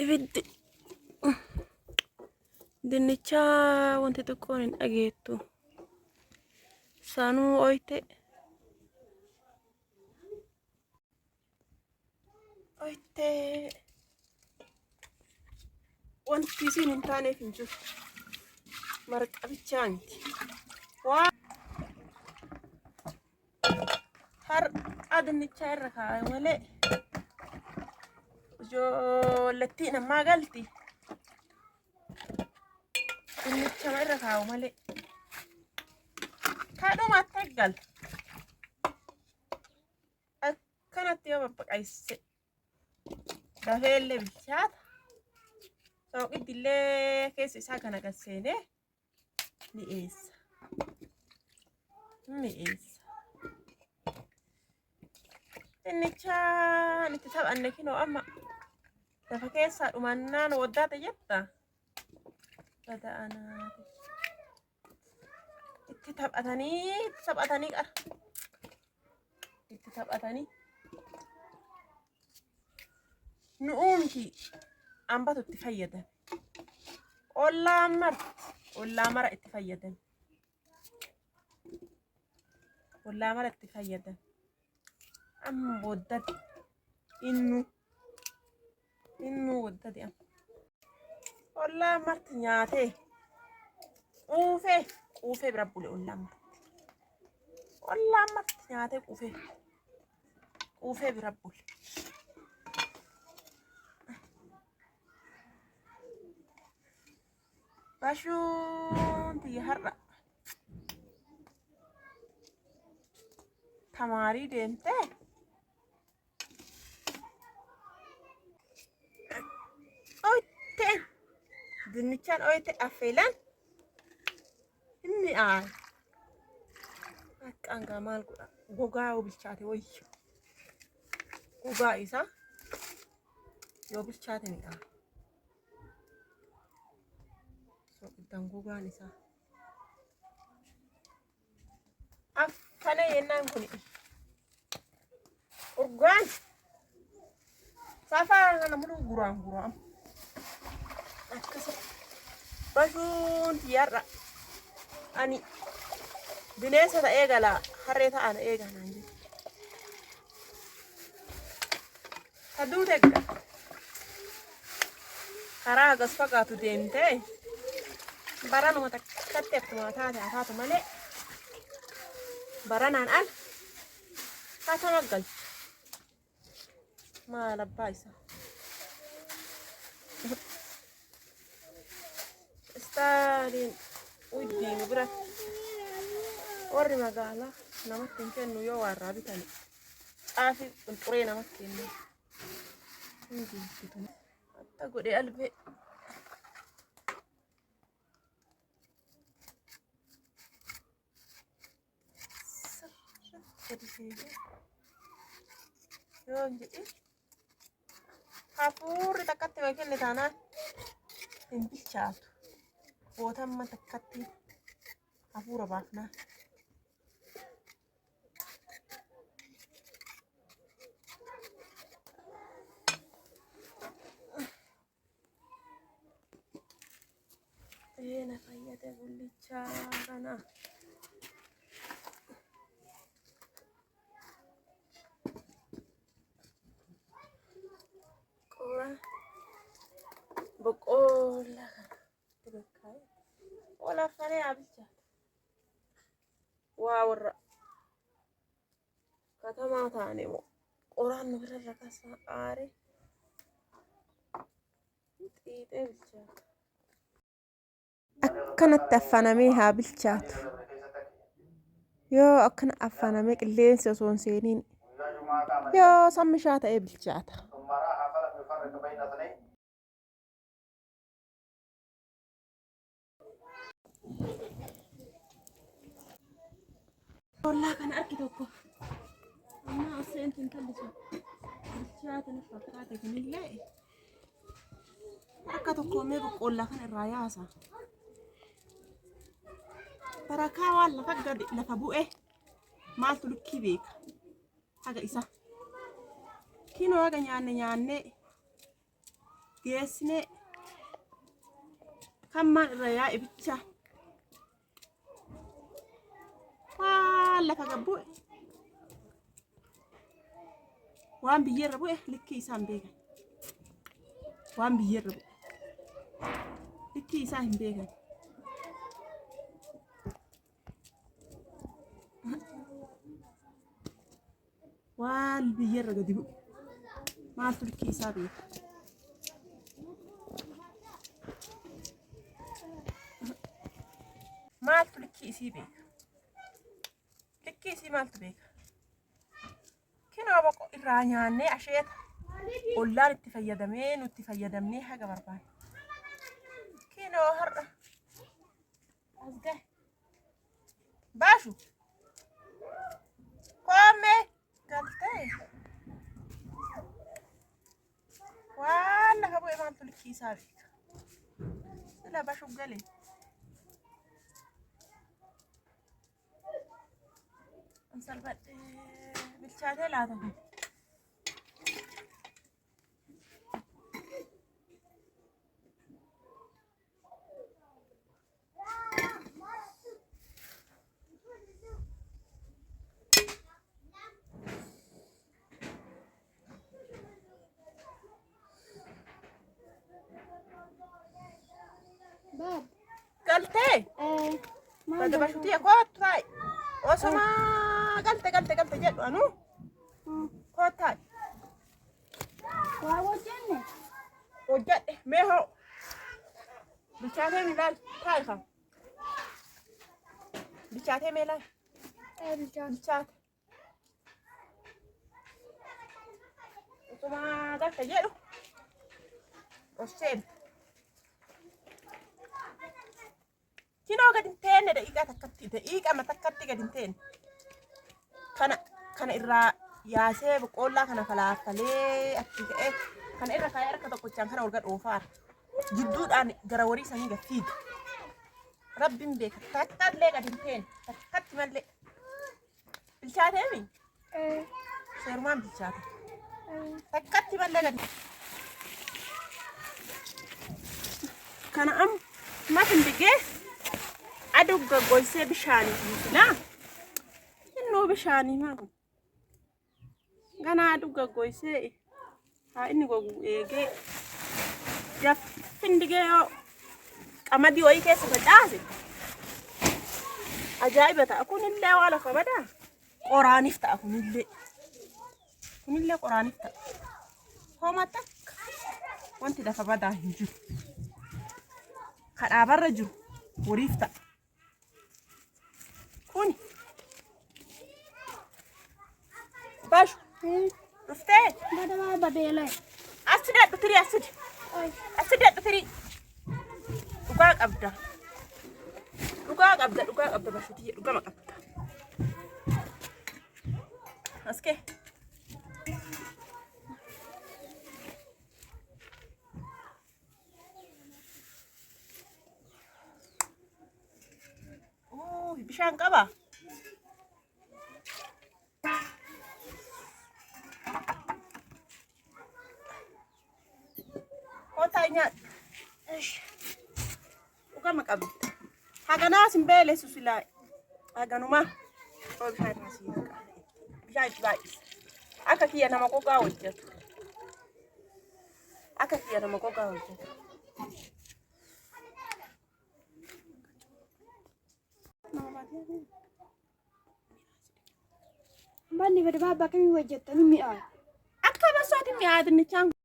ibiddi dinnicha wanti xiqqoon hin dhageettu sanuu oyte wanti isin hin taaneef hin jiru marqa bichaa miti waa har'a dinnicha irra kaa'e malee ijoollettiin ammaa galti dinnicha irra kaa'u malee kadhumaatti eeggal akkanatti yoo babbaqayse dafeellee bilchaata sooqitti illee keessa isaa kana gasseenee mi'eessa dinnichaan itti taphanne kinoo amma lafa keessaa dhumannaan waddaata jetta bada'anaati itti taphatanii qara itti taphatanii nu'uumti ambatu itti fayyadan ollaa mara itti fayyadan amma waddati innu waddati amma ollaa marti nyaatee quufee bira bule ollaa marti nyaatee quufee bira bule bashuun tiyya har'a tamaarii deemtee dinnichaan oyte affeelan inni akkaan gaa maal godha gogaa yoo bilchaate wayyo gogaa isaa yoo bilchaate ni soqiddan gogaan isaa affane yennaan kun urgaan safaa kana muduu guraan akkasa bashuun tiyyaarra ani bineensa ta'ee galaa harree ta'ana eeganaan jiru hadduu tegga karaa agas fagaatu deemtee baranuma takkatti akkuma taate haataatu malee baranaan al haatama galchu maal abbaa isaa istaadiin uddiin biratti warri magaalaa namatti hin kennu yoo warraa bitani caafii qunxuree namatti kennu hin jibbatu hatta godhe albee yoo jedhi hafuurri takkatti way kenne taanaan hin bilchaatu bootamma takkatti hafuura baafnaan na fayyade gullichaa kana boqolla kana ola fare abija waa warra katamaa taane qoraannu birarra kasa aare xiixee bilchaata akkanatti affanamee haa bilchaatu yoo akkana affanamee qilleensi osoo hin seeniin yoo sammishaa ta'ee bilchaata ollaa kana arki tokko amma aseentiin tallisu bilchaate na fakkaate kunillee akka tokko mee boqqoollaa kana irraa yaasa barakaa waan lafa bu'e maaltu lukkii beeka haga isa kinoo haga nyaanne geessine kammaan irra yaa'e bicha waan lafa gabbu'e waan biyyarra bu'e likkii isaan beekan waan biyyarra bu'e likkii isaa hin beekan waan biyyarra gadi bu'e maaltu likkii isaa beeka maaltu likkii isii beeka likkii isii maaltu beeka kinoo boqo irraa nyaannee asheeta ollaan itti fayyadamee nutti fayyadamnee haga barbaade kinoo har'a as gahe baashu koomee galtee waan lafa bu'e maaltu likkii isaa beeka sila bashu galee salphadhe bilchaatee laata kun galtee bada bashutii kootu taa'e osuma galte jedhu anu kootu taa'e waa hojjenne hojjadhe mee hoo bilchaatee milaal taa'e kam bilchaatee mee laal bilchaate osuma galte jedhu oseen kinoo gadi hin teenne daqiiqa matakkatti gadi hin teenne kana irraa yaasee boqqoollaa kana falaafalee achi ka'ee kana irra kaa'ee harka tokkochaan kana olga dhoofaara jidduudhaan gara warii sanii gaffiiga rabbiin beeka takkaallee gadi hin teenne takkatti mallee bilchaateemi seerumaan bilchaate takkatti mallee gadi kana matin digee adugga goysee bishaanii na innoo bishaanii maakun gana adugga goysee haa inni gogu eegee jaffindigee yoo qamadii wayii keessa facaase ajaa'iba ta'a kunillee waa lafa badaa qoraaniif ta'a kunillee qoraaniif ta'a hooma takka wanti lafa badaa hin jiru kadhaabarra jiru wariif ta'a kuni bashu dhuftee badama badeela asidadhu tirii asidadhu tirii dhugaa qabda bashutii dhugama qabda askee bishaan qaba kootaa nyaadhu dhugama qabda haganaas hin beeleessu silaa haganumaa oo bishaan irraa bishaan itti baay'isa akka kiyya nama gogaa hojjetu Manni badama bakka mi hojjettani mi'a akka basooti mi'aadnichaan